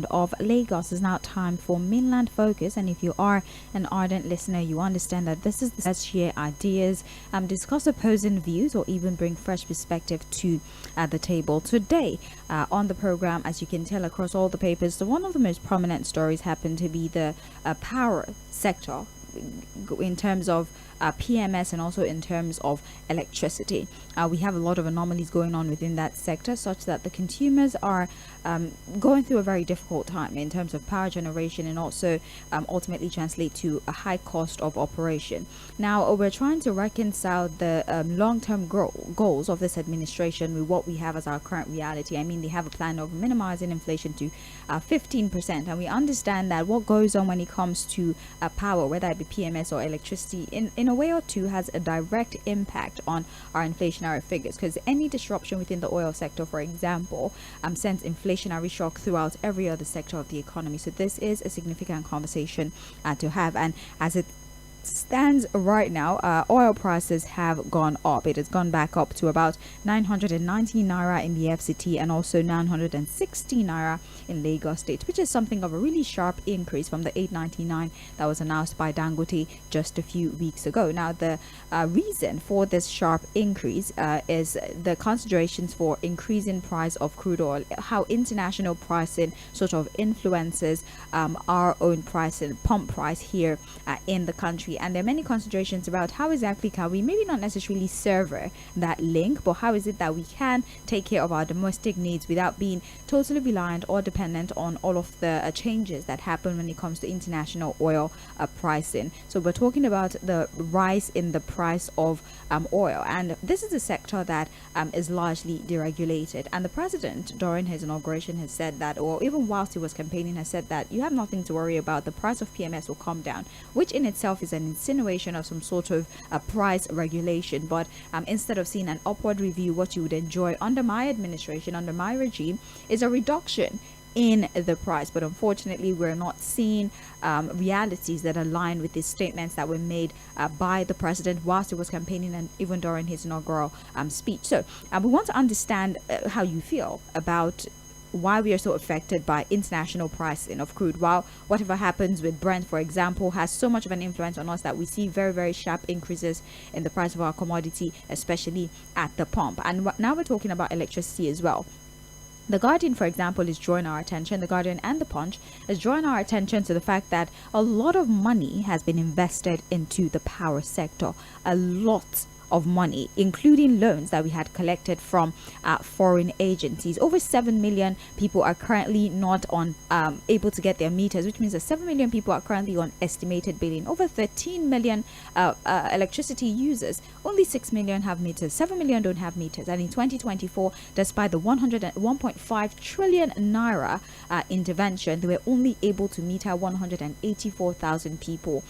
sound of Lagos. It's now time for Mainland Focus, and if you are an ardent listener, you understand that this is the let's share ideas, discuss opposing views, or even bring fresh perspective to the table. Today on the program, as you can tell across all the papers, one of the most prominent stories happened to be the power sector in terms of PMS and also in terms of electricity. We have a lot of anomalies going on within that sector, such that the consumers are going through a very difficult time in terms of power generation, and also ultimately translate to a high cost of operation. Now, we're trying to reconcile the long-term goals of this administration with what we have as our current reality. I mean, they have a plan of minimizing inflation to 15%, and we understand that what goes on when it comes to power, whether it be PMS or electricity, in a way or two has a direct impact on our inflationary figures, because any disruption within the oil sector, for example, sends inflationary shock throughout every other sector of the economy. So this is a significant conversation to have, and as it stands right now, oil prices have gone up. It has gone back up to about 990 naira in the FCT and also 960 naira in Lagos State, which is something of a really sharp increase from the 899 that was announced by Dangote just a few weeks ago. Now, the reason for this sharp increase is the considerations for increasing price of crude oil, how international pricing sort of influences our own pricing, pump price here in the country. And there are many considerations about how exactly can we maybe not necessarily sever that link, but how is it that we can take care of our domestic needs without being totally reliant or dependent on all of the changes that happen when it comes to international oil pricing. So we're talking about the rise in the price of oil, and this is a sector that is largely deregulated. And the president during his inauguration has said that, or even whilst he was campaigning, has said that you have nothing to worry about. The price of PMS will come down, which in itself is an insinuation of some sort of price regulation. But instead of seeing an upward review, what you would enjoy under my administration, under my regime, is a reduction in the price. But unfortunately, we're not seeing realities that align with these statements that were made by the president whilst he was campaigning and even during his inaugural speech. So we want to understand how you feel about why we are so affected by international pricing of crude, while whatever happens with Brent, for example, has so much of an influence on us that we see very, very sharp increases in the price of our commodity, especially at the pump. And now we're talking about electricity as well. The Guardian, for example, is drawing our attention, the Guardian and the Punch is drawing our attention to the fact that a lot of money has been invested into the power sector. A lot of money, including loans that we had collected from foreign agencies. Over 7 million people are currently not on able to get their meters, which means that 7 million people are currently on estimated billing. Over 13 million electricity users, only 6 million have meters, 7 million don't have meters. And in 2024, despite the 101.5 trillion naira intervention, they were only able to meter 184,000 people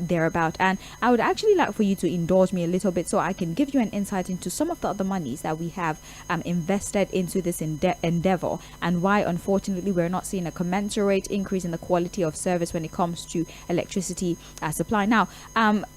thereabout. And I would actually like for you to indulge me a little bit so I can give you an insight into some of the other monies that we have invested into this endeavor, and why unfortunately we're not seeing a commensurate increase in the quality of service when it comes to electricity supply. Now,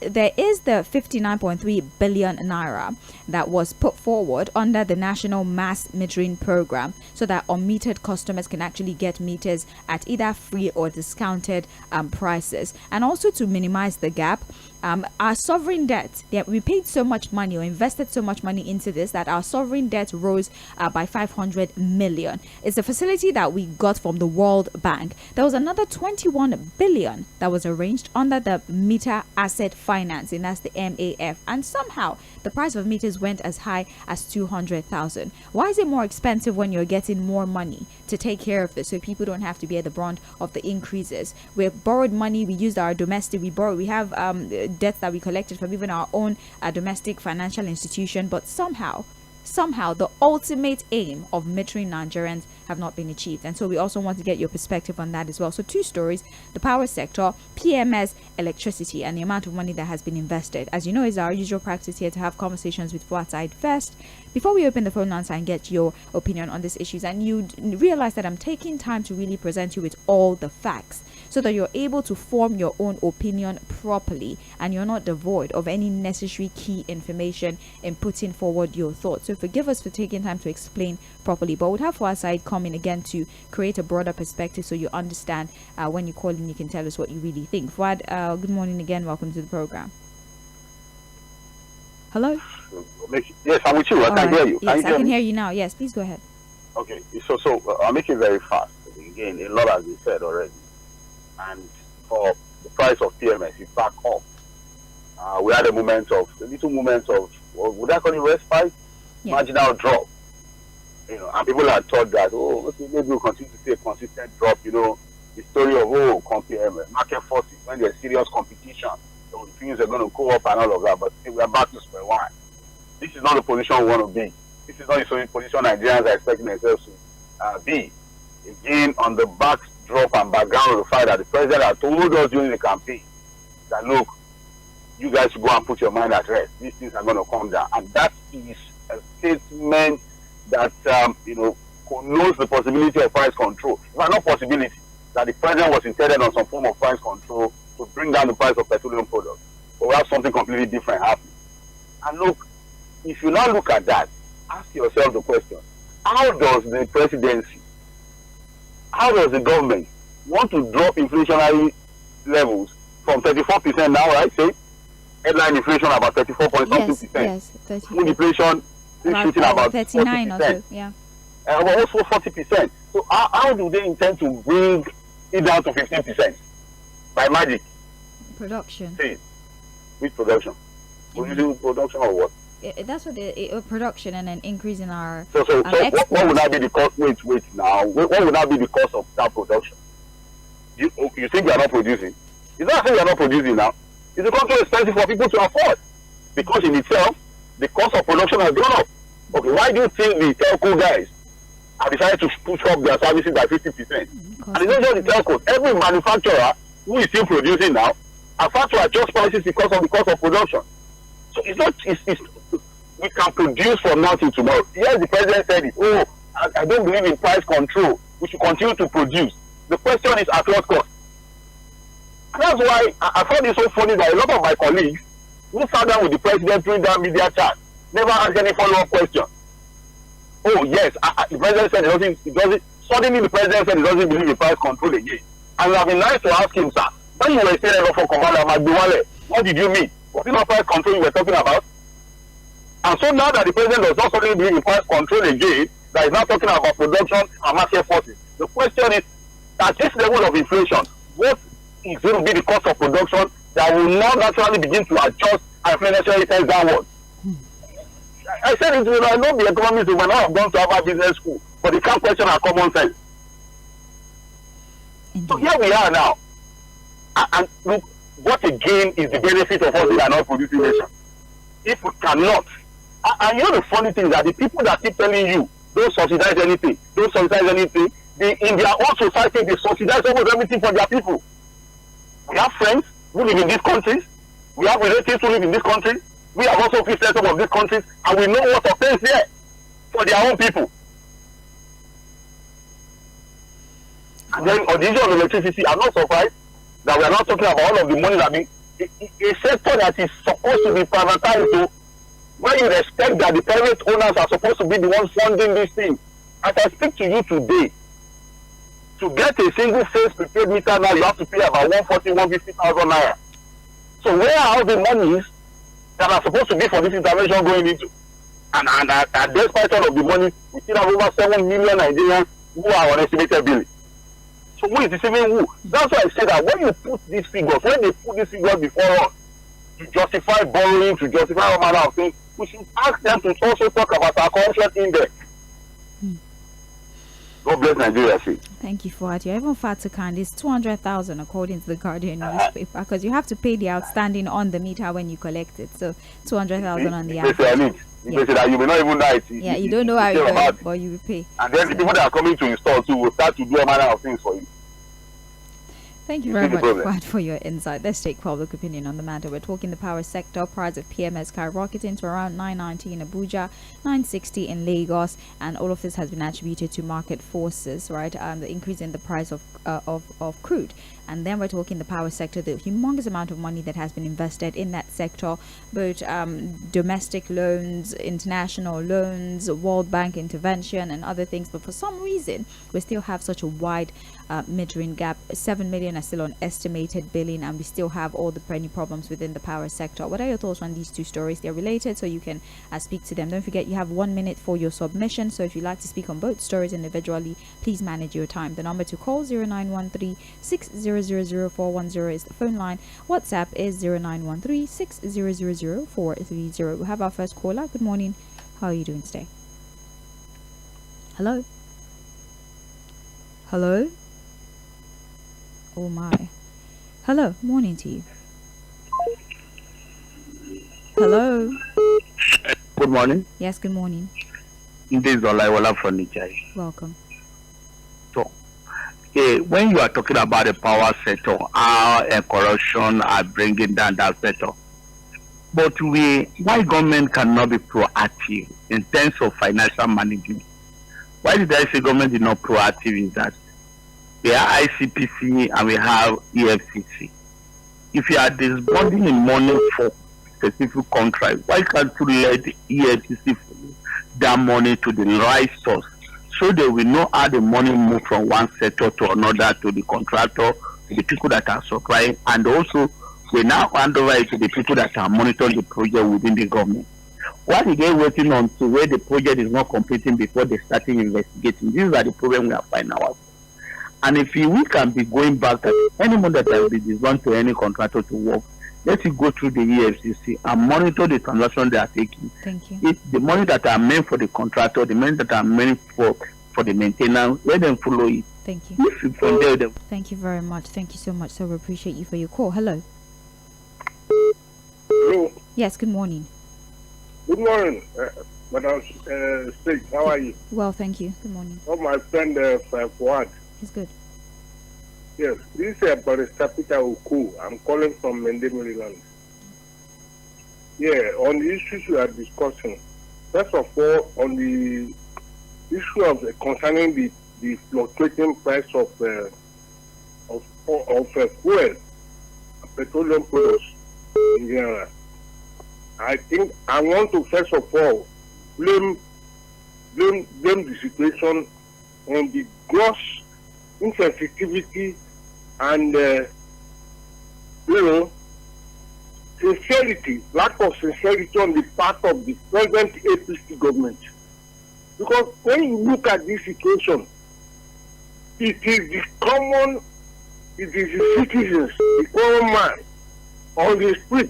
there is the 59.3 billion naira that was put forward under the National Mass Metering Program, so that unmetered customers can actually get meters at either free or discounted prices, and also to minimize the gap. Our sovereign debt, we paid so much money or invested so much money into this that our sovereign debt rose by 500 million. It's a facility that we got from the World Bank. There was another 21 billion that was arranged under the Meter Asset Financing, that's the MAF, and somehow the price of meters went as high as 200,000. Why is it more expensive when you're getting more money to take care of this, so people don't have to bear the brunt of the increases? We borrowed money, we used our domestic, we have debts that we collected from even our own domestic financial institution, but somehow the ultimate aim of metering Nigerians have not been achieved. And so we also want to get your perspective on that as well. So two stories: the power sector, PMS, electricity, and the amount of money that has been invested. As you know, it's our usual practice here to have conversations with both sides first before we open the phone lines and get your opinion on these issues. And you realize that I'm taking time to really present you with all the facts, so that you're able to form your own opinion properly and you're not devoid of any necessary key information in putting forward your thoughts. So forgive us for taking time to explain properly, but we'll have for our side come come in again to create a broader perspective so you understand. When you call in, you can tell us what you really think. Fouad, good morning again. Welcome to the program. Hello? Yes, I'm with you. I can hear you. Yes, I can hear you now. Yes, please go ahead. Okay, so I'll make it very fast. Again, a lot has been said already. And for the price of PMS, it's back up. We had a little moment of, would I call it respite? Yeah. Marginal drop. And people had thought that, okay, maybe we'll continue to see a consistent drop. The story of, market forces, when there's serious competition, things are going to go up and all of that, but we are back to square one. This is not the position we want to be. This is not the position Nigerians are expecting themselves to be. Again, on the backdrop and background of the fact that the president had told us during the campaign that, look, you guys should go and put your mind at rest. These things are going to come down. And that is a statement that, connotes the possibility of price control. If not possibility, that the president was intended on some form of price control to bring down the price of petroleum products. But we have something completely different happening. And look, if you now look at that, ask yourself the question, how does the presidency, how does the government want to drop inflationary levels from 34% now, right? Say, headline inflation about 34.something%. Yes, 30%. Food inflation is shooting about 39 40%. or so, yeah. Also 40%. So how do they intend to bring it down to 15%? By magic? Production. See, with production. Production or what? That's what production and an increase in our So what would that be the cost? Wait now. What would that be the cost of that production? You think you are not producing? It's not saying you are not producing now. It's a too expensive for people to afford. Because in itself, the cost of production has gone up. Okay, why do you think the telco guys have decided to push up their services by 50%? And it's not just the telcos. Every manufacturer who is still producing now has had to adjust prices because of the cost of production. So it's not, we can produce from now till tomorrow. Yes, the president said it. I don't believe in price control. We should continue to produce. The question is at what cost? And that's why I found it so funny that a lot of my colleagues who sat down with the president during that media chat never asked any follow-up question. Yes, the president said it doesn't. Suddenly the president said he doesn't believe in price control again. And it would have been nice to ask him, sir, when you were saying what did you mean? Was it not price control you were talking about? And so now that the president does not suddenly believe in price control again, that is now talking about production and market forces. The question is, at this level of inflation, what is going to be the cost of production that will now naturally begin to adjust and inflationary things downward? I said it will not be economists who will not have gone to Harvard Business School, but they can't question our common sense. So here we are now. And look, what again is the benefit of us who are not producing nation? If we cannot, and the funny thing is that the people that keep telling you don't subsidize anything, in their own society they subsidize almost everything for their people. We have friends who live in these countries, we have relatives who live in these countries, we have also visited some of these countries, and we know what obtains there for their own people. And then on the issue of electricity, I'm not surprised that we are not talking about all of the money that a sector that is supposed to be privatized, so when you respect that the private owners are supposed to be the ones funding this thing. As I speak to you today, to get a single phase prepaid meter now, you have to pay about 150,000 naira. So where are the monies that are supposed to be for this intervention going into? And despite all of the money, we still have over 7 million Nigerians who are on estimated billing. So who is deceiving who? That's why I say that when they put these figures before us, to justify borrowing, to justify all manner of things, we should ask them to also talk about our corruption index. God bless Nigeria. Thank you for it. You're even far too kind. It's 200,000 according to the Guardian newspaper, because you have to pay the outstanding on the meter when you collect it. So 200,000 on the average. You may not even know it. Yeah, you don't know how you go, but you will pay. And then the people that are coming to install too will start to do a manner of things for you. Thank you very much, Fouad, for your insight. Let's take public opinion on the matter. We're talking the power sector. Price of PMS skyrocketing to around 990 in Abuja, 960 in Lagos, and all of this has been attributed to market forces, right? The increase in the price of crude. And then we're talking the power sector, the humongous amount of money that has been invested in that sector, both domestic loans, international loans, World Bank intervention, and other things. But for some reason, we still have such a wide metering gap. 7 million are still on estimated billing, and we still have all the penny problems within the power sector. What are your thoughts on these two stories? They're related, so you can speak to them. Don't forget, you have 1 minute for your submission. So if you'd like to speak on both stories individually, please manage your time. The number to call 0913-6000-410 is the phone line. WhatsApp is 0913-6000-430. We have our first caller. Good morning. How are you doing today? Hello? Hello? Oh my. Hello. Morning to you. Hello? Good morning. Yes, good morning. This is 괏ᴏᴏᴡ from Nigeria. Welcome. So, when you are talking about the power sector, how corruption are bringing down that sector, but why government cannot be proactive in terms of financial management? Why did I say government is not proactive in that? We are ICPC and we have EFCC. If you are disbanding in money for specific contract, why can't you let the EFCC follow that money to the right source, so that we know how the money move from one sector to another, to the contractor, to the people that are supplying, and also we now hand over it to the people that are monitoring the project within the government. Why are they waiting until where the project is not completing before they starting investigating? These are the problems we are finding out. And if we can be going back to anyone that has been disbursed to any contractor to work, let it go through the EFCC and monitor the transaction they are taking. Thank you. If the money that are meant for the contractor, the money that are meant for the maintenance, let them follow it. Thank you. If you from there, them. Thank you very much. Thank you so much. So we appreciate you for your call. Hello. Hello. Yes, good morning. Good morning, Madam State. How are you? Well, thank you. Good morning. Oh, my friend Fᴏᴜ. It's good. Yes, this is Barrister Peter Oku. I'm calling from Mende, Maryland. Yeah, on the issues we are discussing, first of all, on the issue of concerning the fluctuating price of fuel, petroleum products in general, I think I want to first of all blame the situation on the gross insensitivity and sincerity, lack of sincerity on the part of the present APC government. Because when you look at this situation, it is the citizens, the common man on the street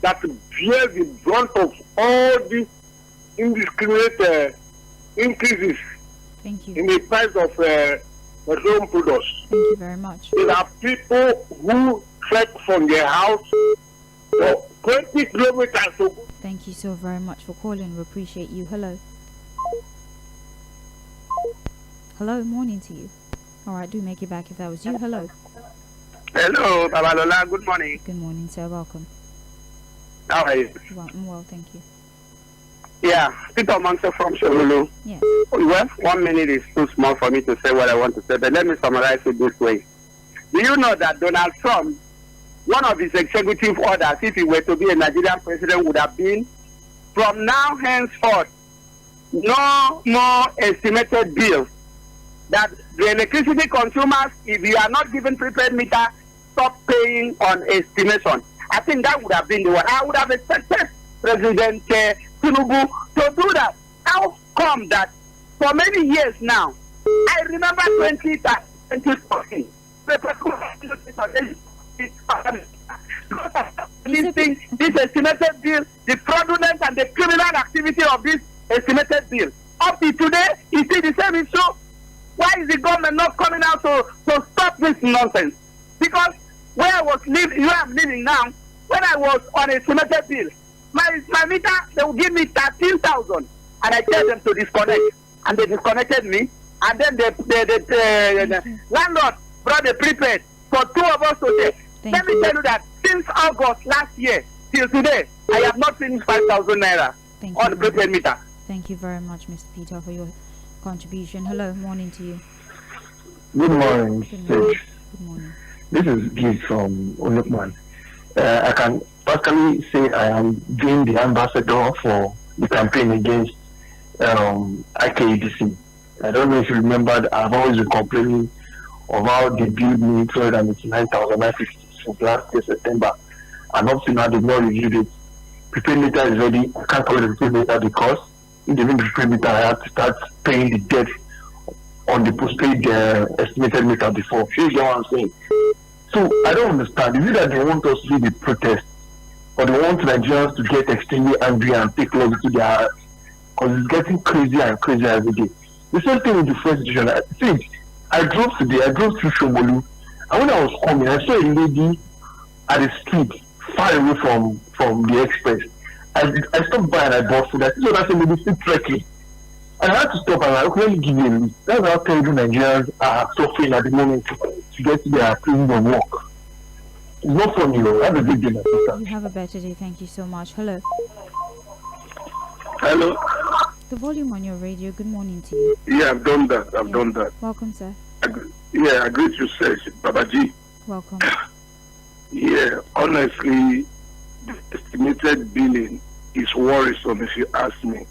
that bear the brunt of all the indiscriminate increases Thank you. in the price of petroleum products. Thank you very much. There are people who trek from their house for 20 kilometers to go. Thank you so very much for calling. We appreciate you. Hello. Hello, morning to you. All right, do make it back if that was you. Hello. Hello, Babalola. Good morning. Good morning, sir. Welcome. How are you? Well, thank you. Yeah, Peter Manso from Shogulu. Yes. Well, 1 minute is too small for me to say what I want to say, but let me summarize it this way. Do you know that Donald Trump, one of his executive orders, if he were to be a Nigerian president, would have been, from now henceforth, no more estimated bills. That the electricity consumers, if you are not given prepaid meter, stop paying on estimation. I think that would have been the one. I would have expected President Tinubu to do that. How come that for many years now, I remember 2014, this estimated bill, the fraudulent and the criminal activity of this estimated bill. Up to today, you see the same issue. Why is the government not coming out to stop this nonsense? Because where I was living, where I'm living now, when I was on a estimated bill, my meter, they will give me 13,000, and I tell them to disconnect, and they disconnected me, and then the landlord brought the prepaid for two of us today. Let me tell you that since August last year till today, I have not finished 5,000 naira on the prepaid meter. Thank you very much, Mr. Peter, for your contribution. Hello, morning to you. Good morning. Good morning. Good morning. This is Giz from Olukman. I can practically say I am being the ambassador for the campaign against IKEDC. I don't know if you remember, I've always been complaining of how they billed me 389,950 since last year, September. And up to now, they've not reviewed it. Prepaid meter is ready. I can't collect the prepaid meter because if they need the prepaid meter, I have to start paying the debt on the postpaid estimated meter before. You get what I'm saying? So I don't understand. Is it that they want us to do the protest, or they want Nigerians to get extremely angry and take laws into their hands? Because it's getting crazier and crazier every day. The same thing with the first situation. I drove through Shomolu, and when I was coming, I saw a lady at the street far away from the express. I stopped by and I bought food. I saw that lady still trekking. And I had to stop and I okay, let me give you a list. That's how terrible Nigerians are suffering at the moment to get to their places of work. It's not funny, though. Have a good day, my sister. You have a better day. Thank you so much. Hello. Hello. The volume on your radio. Good morning to you. Yeah, I've done that. I've done that. Welcome, sir. I greet you, sir. Babaji. Welcome. Yeah, honestly, the estimated billing is worrisome if you ask me.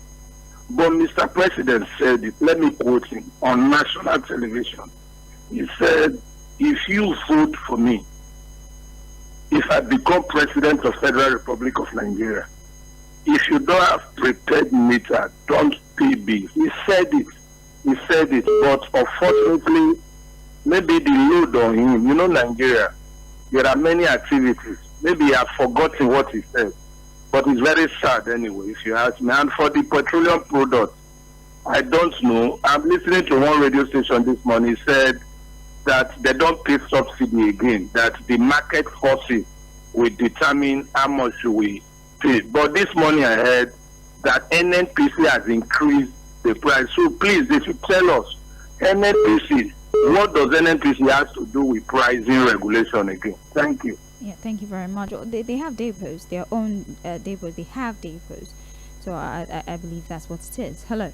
But Mr. President said it, let me quote him, on national television. He said, if you vote for me, if I become President of Federal Republic of Nigeria, if you don't have prepaid meter, don't pay bills. He said it, but unfortunately, maybe the load on him, you know Nigeria, there are many activities. Maybe he has forgotten what he said. But it's very sad anyway, if you ask me. And for the petroleum product, I don't know. I'm listening to one radio station this morning said that they don't pay subsidy again, that the market forces will determine how much we pay. But this morning I heard that NNPC has increased the price. So please, they should tell us, NNPC, what does NNPC have to do with pricing regulation again? Thank you. Yeah, thank you very much. They have depots, their own depots. They have depots. So I believe that's what it is. Hello.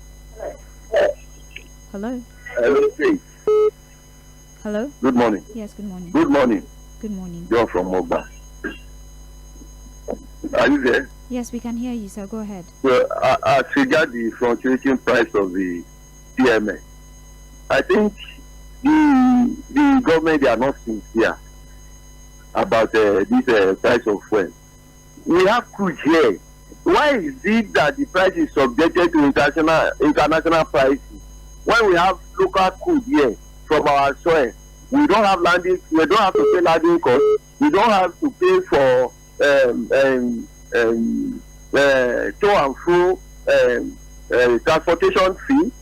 Hello. Hello. Hello. Good morning. Yes, good morning. Good morning. Good morning. You're from Mogba. Are you there? Yes, we can hear you, sir. Go ahead. Well, as regards the fluctuating price of the PMS, I think the government, they are not sincere about this price of fuel. We have crude here. Why is it that the price is subjected to international prices when we have local crude here from our soil? We don't have landing. We don't have to pay landing costs. We don't have to pay for to and fro transportation fee.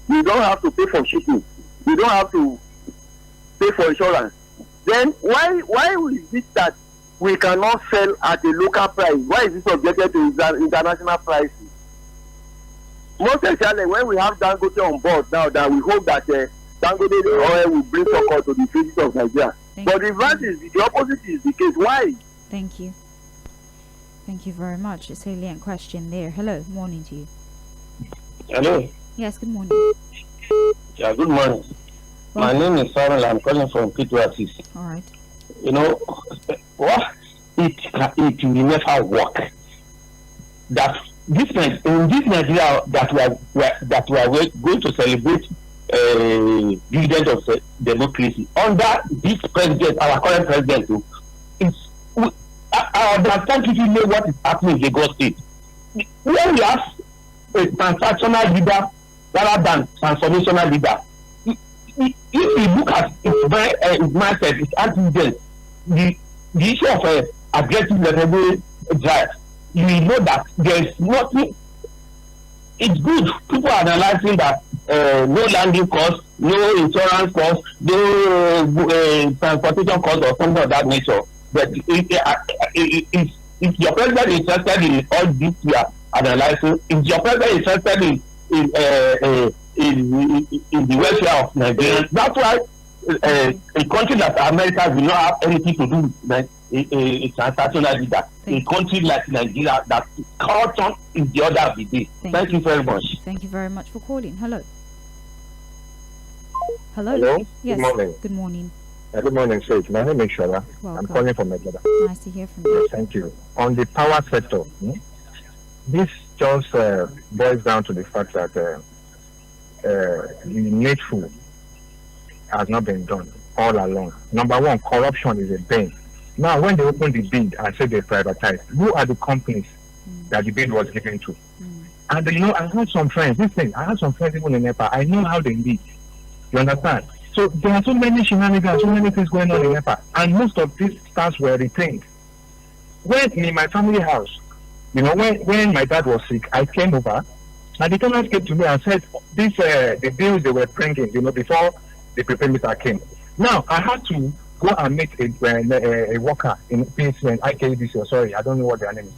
We don't have to pay for shipping. We don't have to pay for insurance. Then why is it that we cannot sell at a local price? Why is it subjected to international prices? Most especially when we have Dangote on board now, that we hope that Dangote oil will bring support to the faces of Nigeria. But the reverse is the opposite is the case. Why? Thank you. Thank you very much. A salient question there. Hello. Morning to you. Hello. Yes, good morning. Yeah, good morning. My name is Samuel. I'm calling from P2 All right. You know, what? It will never work. That in this Nigeria that we are going to celebrate dividend of democracy under this president, our current president, I understand people know what is happening in Lagos State. When we have a transactional leader rather than transformational leader, if you look at its mindset, its antecedents, the issue of aggressive level drive, you know that there is nothing. It's good. People are analyzing that no landing cost, no insurance cost, no transportation cost or something of that nature. But if your president is interested in all this we are analyzing, if your president is interested in the welfare of Nigerians, that's why a country like America will not have anything to do with a transactional leader. A country like Nigeria, that culture is the order of the day. Thank you very much. Thank you very much for calling. Hello. Hello. Hello. Yes. Good morning. Good morning. Good morning, Sage. My name is Shola. Welcome. I'm calling from Medina. Nice to hear from you. Yes, thank you. On the power sector, this just boils down to the fact that the needful has not been done all along. Number one, corruption is a bane. Now, when they open the bid and say they privatize, who are the companies that the bid was given to? And I had some friends, I had some friends even in Nepal. I know how they live. You understand? So there are so many shenanigans, so many things going on in Nepal. And most of these stars were retained. When in my family house, when my dad was sick, I came over, and the tenants came to me and said, the bills they were bringing, before the prepaid meter came. Now, I had to go and meet a worker in Tğᴇ sorry, I don't know what their name is.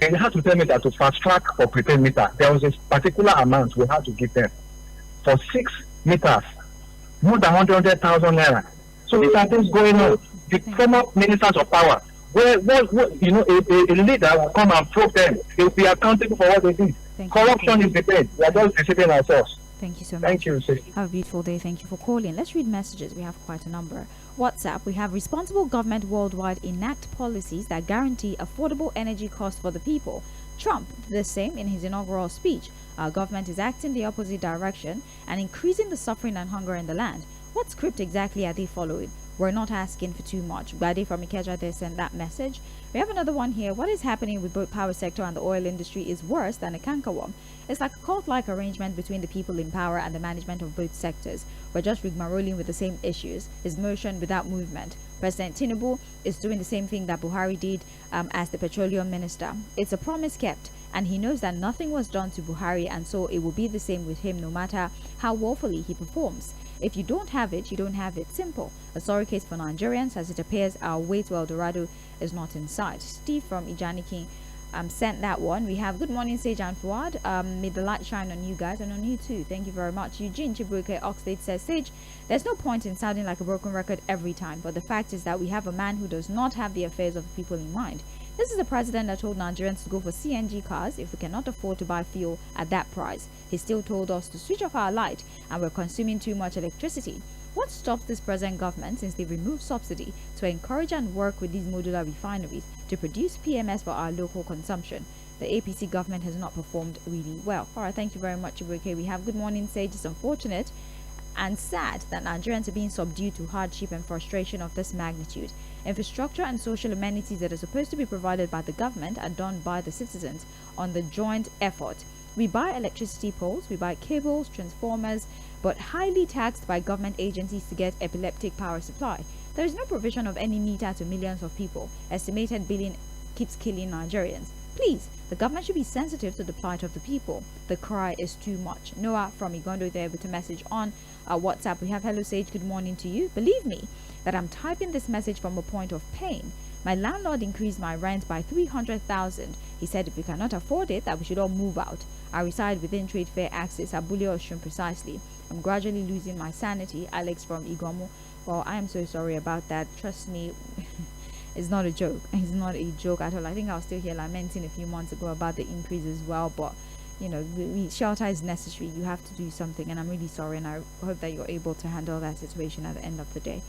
They had to tell me that to fast track for prepaid meter, there was a particular amount we had to give them for 6 meters, more than 100,000 naira. So these are things going on. The former ministers of power, a leader will come and probe them. They will be accountable for what they did. Corruption is the bed. We are just deceiving ourselves. Thank you so much. Thank you, sir. Have a beautiful day. Thank you for calling. Let's read messages. We have quite a number. WhatsApp, we have responsible government worldwide enact policies that guarantee affordable energy costs for the people. Trump did the same in his inaugural speech. Our government is acting the opposite direction and increasing the suffering and hunger in the land. What script exactly are they following? We're not asking for too much. Glade from Ikeja there sent that message. We have another one here. What is happening with both power sector and the oil industry is worse than a cankerworm. It's like a cult-like arrangement between the people in power and the management of both sectors. We're just rigmaroling with the same issues. It's motion without movement. President Tinubu is doing the same thing that Buhari did as the petroleum minister. It's a promise kept, and he knows that nothing was done to Buhari, and so it will be the same with him no matter how woefully he performs. If you don't have it, you don't have it. Simple. A sorry case for Nigerians, as it appears our way to El Dorado is not in sight. Steve from Ijaniki sent that one. We have good morning, Sage and Fuad. May the light shine on you guys and on you too. Thank you very much. Eugene Chibuike Oxlade says, Sage, there's no point in sounding like a broken record every time, but the fact is that we have a man who does not have the affairs of the people in mind. This is a president that told Nigerians to go for CNG cars if we cannot afford to buy fuel at that price. He still told us to switch off our light and we're consuming too much electricity. What stops this present government, since they removed subsidy, to encourage and work with these modular refineries to produce PMS for our local consumption? The APC government has not performed really well. Alright, thank you very much, Ibuke. We have good morning, Sage. It's unfortunate and sad that Nigerians are being subdued to hardship and frustration of this magnitude. Infrastructure and social amenities that are supposed to be provided by the government are done by the citizens on the joint effort. We buy electricity poles, we buy cables, transformers, but highly taxed by government agencies to get epileptic power supply. There is no provision of any meter to millions of people. Estimated billion keeps killing Nigerians. Please, the government should be sensitive to the plight of the people. The cry is too much. Noah from Igondo there with a message on WhatsApp. We have, hello Sage, good morning to you. Believe me that I'm typing this message from a point of pain. My landlord increased my rent by 300,000. He said if we cannot afford it, that we should all move out. I reside within Trade Fair Access, Abule Oshun precisely. I'm gradually losing my sanity. Alex from Igomu. Well, I am so sorry about that. Trust me, it's not a joke. It's not a joke at all. I think I was still here lamenting a few months ago about the increase as well, but shelter is necessary. You have to do something, and I'm really sorry, and I hope that you're able to handle that situation at the end of the day.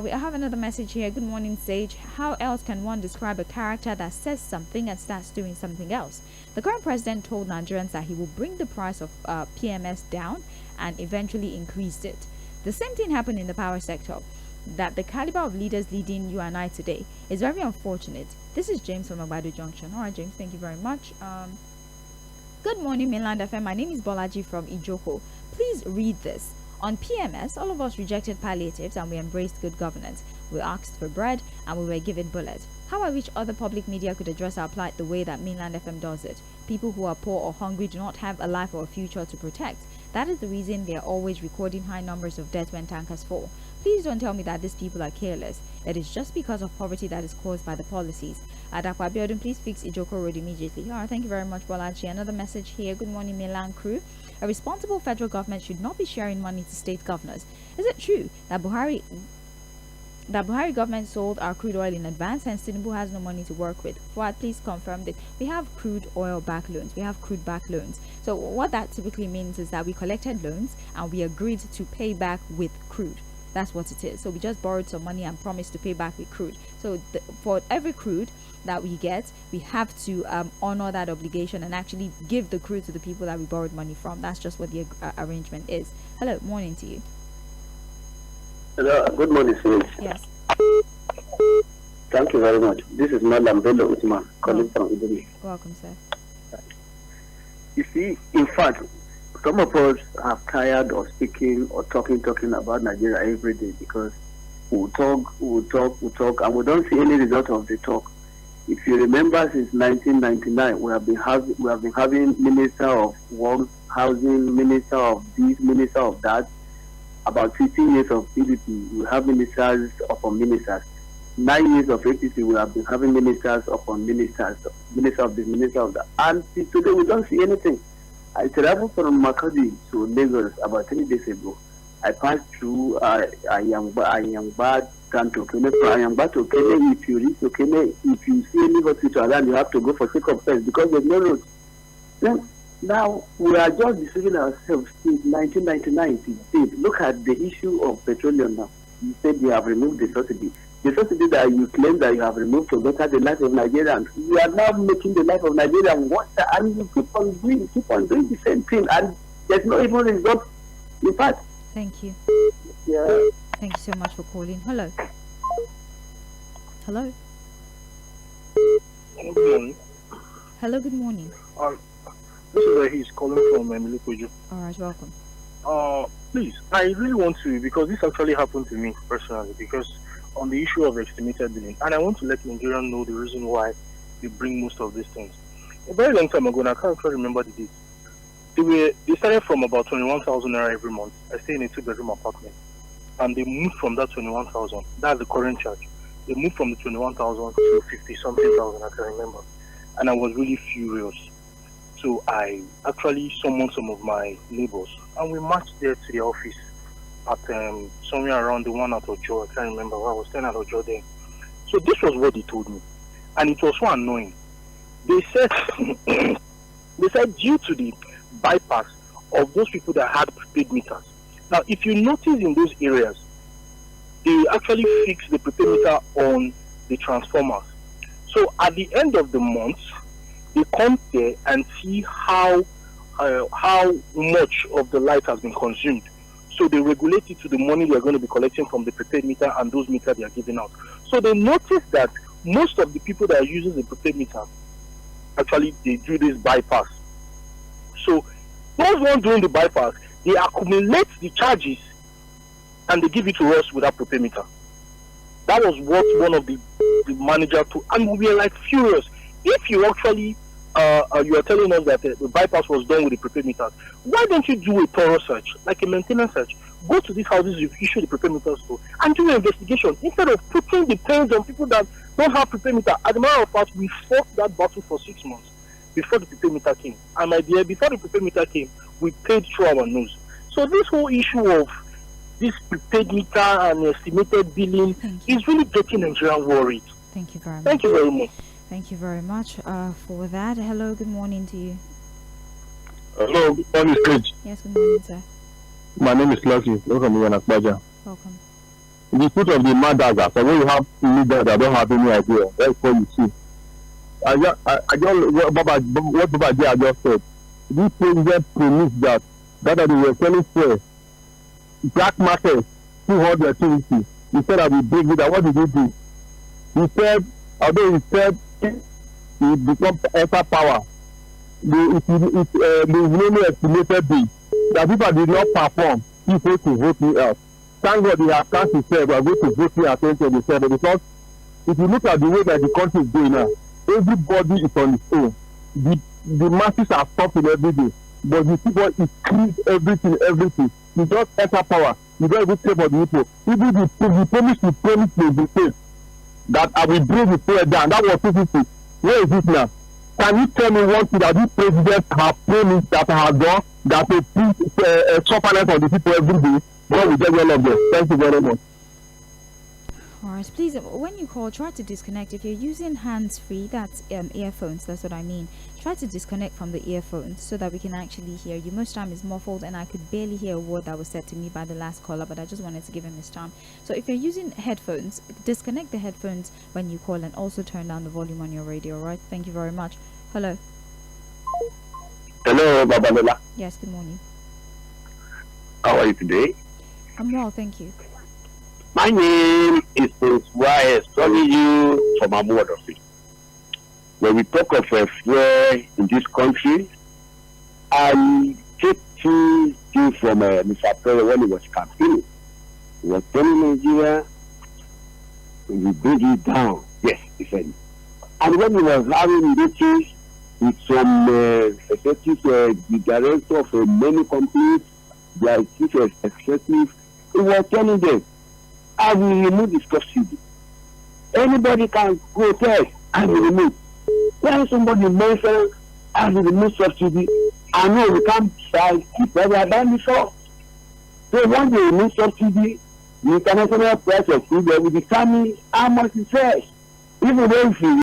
We have another message here. Good morning, Sage. How else can one describe a character that says something and starts doing something else? The current president told Nigerians that he will bring the price of PMS down and eventually increased it. The same thing happened in the power sector. That the caliber of leaders leading you and I today is very unfortunate. This is James from Agbado Junction. All right, James, thank you very much. Good morning, Mainland FM. My name is Bolaji from Ijoko. Please read this. On PMS, all of us rejected palliatives and we embraced good governance. We asked for bread and we were given bullets. How I wish other public media could address our plight the way that Mainland FM does it. People who are poor or hungry do not have a life or a future to protect. That is the reason they are always recording high numbers of deaths when tankers fall. Please don't tell me that these people are careless. It is just because of poverty that is caused by the policies. Adakwa Abiodun, please fix Ijoko Road immediately. Alright, thank you very much, Bolaji. Another message here. Good morning, Milan crew. A responsible federal government should not be sharing money to state governors. Is it true that Buhari government sold our crude oil in advance, hence Tinubu has no money to work with? Fuad, please confirm this. We have crude oil back loans. We have crude back loans. So what that typically means is that we collected loans and we agreed to pay back with crude. That's what it is. So we just borrowed some money and promised to pay back with crude. So for every crude that we get, we have to honor that obligation and actually give the crude to the people that we borrowed money from. That's just what the arrangement is. Hello, morning to you. Hello, good morning, sir. Yes. Thank you very much. This is Madam Bello Usman calling from Idumi. Welcome, sir. You see, in fact, some of us are tired of speaking or talking about Nigeria every day because we talk, and we don't see any result of the talk. If you remember, since 1999, we have been having Minister of Works, Housing, Minister of this, Minister of that. About 15 years of PDP, we have ministers upon ministers. 9 years of APC, we have been having ministers upon ministers, minister of this, minister of that. And today we don't see anything. I traveled from Makadi to Lagos about 3 days ago. I passed through Ayangba to Kene. If you reach to Kene, if you see any hospital around, you have to go for check-up first because there's no road. Then, now, we are just deceiving ourselves since 1999 to date. Look at the issue of petroleum now. You said you have removed the subsidy. The subsidy that you claim that you have removed to better the life of Nigerians. You are now making the life of Nigerians worse, and you keep on doing the same thing, and there's no even result. In fact, thank you. Yeah. Thank you so much for calling. Hello. Hello. Good morning. Hello. Good morning. This is where he's calling from Lɪਧᴇ. All right. Welcome. Please, I really want to, because this actually happened to me personally, because on the issue of estimated billing, and I want to let Nigerians know the reason why they bring most of these things. A very long time ago, and I can't actually remember the date, they started from about 21,000 naira every month. I stay in a 2-bedroom apartment, and they moved from that 21,000. That's the current charge. They moved from the 21,000 to 50-something thousand, I can remember, and I was really furious. So I actually summoned some of my neighbors, and we marched there to the office at somewhere around the one at Ojo. I can't remember. I was staying at Ojo then. So this was what they told me, and it was so annoying. They said, due to the bypass of those people that had prepaid meters. Now, if you notice in those areas, they actually fix the prepaid meter on the transformers. So at the end of the month, they come there and see how much of the light has been consumed. So they regulate it to the money they are going to be collecting from the prepaid meter and those meters they are giving out. So they notice that most of the people that are using the prepaid meter, actually they do this bypass. So those ones doing the bypass, they accumulate the charges and they give it to us without prepaid meter. That was what one of the manager told, and we were like furious. If you actually you are telling us that the bypass was done with the prepaid meters, why don't you do a thorough search, like a maintenance search? Go to these houses you've issued the prepaid meters to and do an investigation instead of putting the pains on people that don't have prepaid meter. As a matter of fact, we fought that battle for 6 months before the prepaid meter came. And my dear, before the prepaid meter came, we paid through our nose. So this whole issue of this prepaid meter and estimated billing is really getting Nigerians worried. Thank you very much. Thank you very much. Thank you very much for that. Hello, good morning to you. Hello, good morning, Stage. Yes, good morning, sir. My name is Lucky. Welcome to Akbaja. Welcome. The foot of the Madaga, so when you have leaders that don't have any idea, that's what you see. I just what Baba just said. This president promised that they were selling fuel. Black market, 200 activity. He said that we bring it. What did he do? He said, although he said it becomes extra power, the only estimated bill that people did not perform, people to vote me out. Thank God they have cast himself, we are going to vote me at 2027, because if you look at the way that the country is going now, everybody is on its own. The masses are suffering every day, but the people increase everything. It's just extra power. You don't even care for the people. Even the promise the state that I will bring the prayer down. That was 250. Where is it now? Can you tell me one thing that this president has promised that I have done that will put suffering on the people every day? God will get all of them. Thank you very much. Alright, please, when you call, try to disconnect. If you're using hands-free, that's earphones, that's what I mean. Try to disconnect from the earphones so that we can actually hear you. Most time is muffled and I could barely hear a word that was said to me by the last caller, but I just wanted to give him his time. So if you're using headphones, disconnect the headphones when you call and also turn down the volume on your radio, alright? Thank you very much. Hello. Hello, Babalola. Yes, good morning. How are you today? I'm well, thank you. My name is M쏘ɪᴜ S쏘ლიᴜ from Amuodofi. When we talk of a fuel in this country, I take two things from Mr. President when he was campaigning. He was telling Nigeria, we bring it down. Yes, he said it. And when he was having meetings with some executives, the director of many companies, their chief executive, he was telling them, I will remove the subsidy. Anybody can go test and remove. When somebody mentions I will remove subsidy, I know we can't keep what we have done before. So when they remove subsidy, the international price of food will determine how much it sells. Even though if you